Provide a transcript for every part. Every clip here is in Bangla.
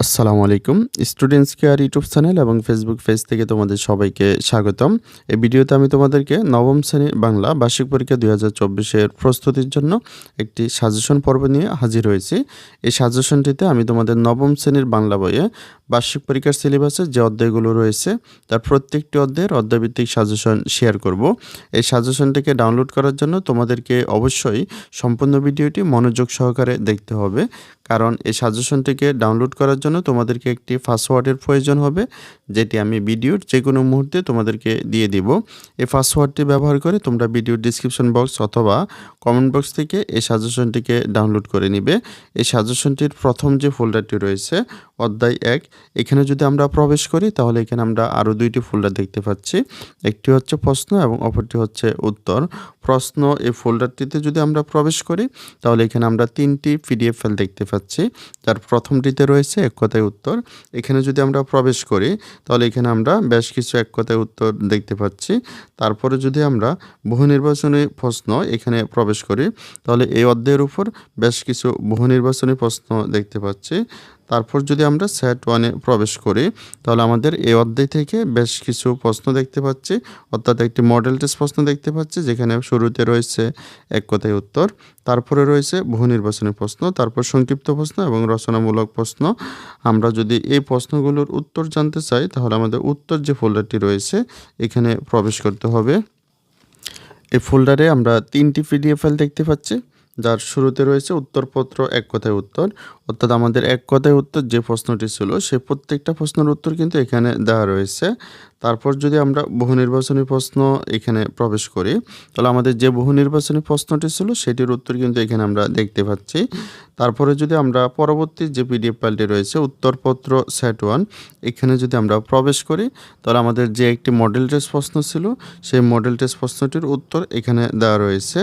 আসসালামু আলাইকুম। স্টুডেন্টস কেয়ার ইউটিউব চ্যানেল এবং ফেসবুক পেজ থেকে তোমাদের সবাইকে স্বাগতম। এই ভিডিওতে আমি তোমাদেরকে নবম শ্রেণীর বাংলা বার্ষিক পরীক্ষা ২০২৪ এর প্রস্তুতির জন্য একটি সাজেশন পর্ব নিয়ে হাজির হয়েছি। এই সাজেশনটিতে আমি তোমাদের নবম শ্রেণীর বাংলা বইয়ে বার্ষিক পরীক্ষার সিলেবাসে যে অধ্যায়গুলো রয়েছে তার প্রত্যেকটি অধ্যায়ের অধ্যায়ভিত্তিক সাজেশন শেয়ার করব। এই সাজেশনটিকে ডাউনলোড করার জন্য তোমাদেরকে অবশ্যই সম্পূর্ণ ভিডিওটি মনোযোগ সহকারে দেখতে হবে, কারণ এই সাজেশনটিকে ডাউনলোড করার জন্য তোমাদেরকে একটি পাসওয়ার্ডের প্রয়োজন হবে, যেটি আমি ভিডিওর যে কোনো মুহূর্তে তোমাদেরকে দিয়ে দিব। এই পাসওয়ার্ডটি ব্যবহার করে তোমরা ভিডিওর ডিসক্রিপশন বক্স অথবা কমেন্ট বক্স থেকে এই সাজেশনটিকে ডাউনলোড করে নিবে। এই সাজেশনটির প্রথম যে ফোল্ডারটি রয়েছে অধ্যায় ১, এখানে যদি আমরা প্রবেশ করি তাহলে এখানে আমরা আরও দুইটি ফোল্ডার দেখতে পাচ্ছি। একটি হচ্ছে প্রশ্ন এবং অপরটি হচ্ছে উত্তর। প্রশ্ন এই ফোল্ডারটিতে যদি আমরা প্রবেশ করি তাহলে এখানে আমরা 3টি পিডিএফ ফাইল দেখতে পাচ্ছি। যার প্রথমটিতে রয়েছে এক কথায় উত্তর। এখানে যদি আমরা প্রবেশ করি তাহলে এখানে আমরা বেশ কিছু এক কথায় উত্তর দেখতে পাচ্ছি। তারপরে যদি আমরা বহু নির্বাচনী প্রশ্ন এখানে প্রবেশ করি তাহলে এই অধ্যায়ের উপর বেশ কিছু বহু নির্বাচনী প্রশ্ন দেখতে পাচ্ছি। তারপর যদি আমরা সেট 1-এ প্রবেশ করি তাহলে আমাদের এই অধ্যায় থেকে বেশ কিছু প্রশ্ন দেখতে পাচ্ছি, অর্থাৎ একটি মডেল টেস্ট প্রশ্ন দেখতে পাচ্ছি যেখানে শুরুতে রয়েছে এক কথায় উত্তর, তারপরে রয়েছে বহু নির্বাচনী প্রশ্ন, তারপর সংক্ষিপ্ত প্রশ্ন এবং রচনামূলক প্রশ্ন। আমরা যদি এই প্রশ্নগুলোর উত্তর জানতে চাই তাহলে আমাদের উত্তর যে ফোল্ডারটি রয়েছে এখানে প্রবেশ করতে হবে। এই ফোল্ডারে আমরা 3টি পিডিএফ ফাইল দেখতে পাচ্ছি, যার শুরুতে রয়েছে উত্তরপত্র এক কথায় উত্তর, অর্থাৎ আমাদের এক কথায় উত্তর যে প্রশ্নটি ছিল সেই প্রত্যেকটা প্রশ্নের উত্তর কিন্তু এখানে দেওয়া রয়েছে। তারপর যদি আমরা বহু নির্বাচনী প্রশ্ন এখানে প্রবেশ করি তাহলে আমাদের যে বহু নির্বাচনী প্রশ্নটি ছিল সেটির উত্তর কিন্তু এখানে আমরা দেখতে পাচ্ছি। তারপরে যদি আমরা পরবর্তী যে পিডিএফ ফাইলটি রয়েছে উত্তরপত্র সেট 1, এখানে যদি আমরা প্রবেশ করি তাহলে আমাদের যে একটি মডেল টেস্ট প্রশ্ন ছিল সেই মডেল টেস্ট প্রশ্নটির উত্তর এখানে দেওয়া রয়েছে।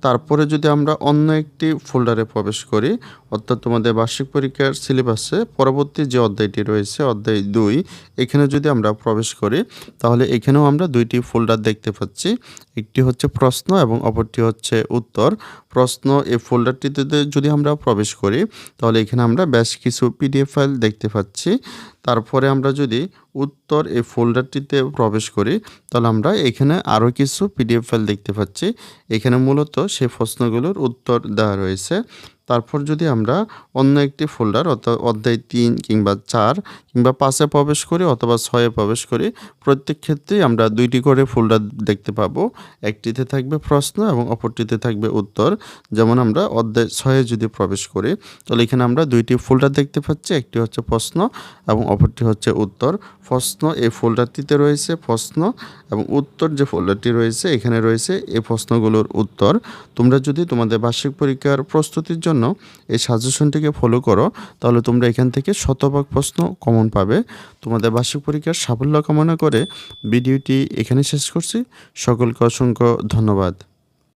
তারপরে যদি আমরা অন্য একটি ফোল্ডারে প্রবেশ করি, অর্থাৎ তোমাদের বার্ষিক পরীক্ষার সিলেবাসে পরবর্তী যে অধ্যায়টি রয়েছে অধ্যায় 2, এখানে যদি আমরা প্রবেশ করি তাহলে এখানেও আমরা 2টি ফোল্ডার দেখতে পাচ্ছি। একটি হচ্ছে প্রশ্ন এবং অপরটি হচ্ছে উত্তর। প্রশ্ন এই ফোল্ডারটিতে যদি আমরা প্রবেশ করি তাহলে এখানে আমরা বেশ কিছু পিডিএফ ফাইল দেখতে পাচ্ছি। তারপরে আমরা যদি উত্তর এই ফোল্ডারটিতে প্রবেশ করি তাহলে আমরা এখানে আরও কিছু পিডিএফ ফাইল দেখতে পাচ্ছি। এখানে মূলত সেই প্রশ্নগুলোর উত্তর দেওয়া রয়েছে। তারপর যদি আমরা অন্য একটি ফোল্ডার অর্থাৎ অধ্যায় 3 কিংবা 4 কিংবা 5-এ প্রবেশ করি অথবা 6-এ প্রবেশ করি, প্রত্যেক ক্ষেত্রেই আমরা 2টি করে ফোল্ডার দেখতে পাবো। একটিতে থাকবে প্রশ্ন এবং অপরটিতে থাকবে উত্তর। যেমন আমরা অধ্যায় 6-এ যদি প্রবেশ করি তাহলে এখানে আমরা 2টি ফোল্ডার দেখতে পাচ্ছি, একটি হচ্ছে প্রশ্ন এবং অপরটি হচ্ছে উত্তর। প্রশ্ন এই ফোল্ডারটিতে রয়েছে প্রশ্ন এবং উত্তর যে ফোল্ডারটি রয়েছে এখানে রয়েছে এই প্রশ্নগুলোর উত্তর। তোমরা যদি তোমাদের বার্ষিক পরীক্ষার প্রস্তুতির জন্য এই সাজেশনটিকে ফলো করো তাহলে তোমরা এখান থেকে শতভাগ প্রশ্ন কমন পাবে। তোমাদের বার্ষিক পরীক্ষার সাফল্য কামনা করে ভিডিওটি এখানে শেষ করছি। সকলকে অসংখ্য ধন্যবাদ।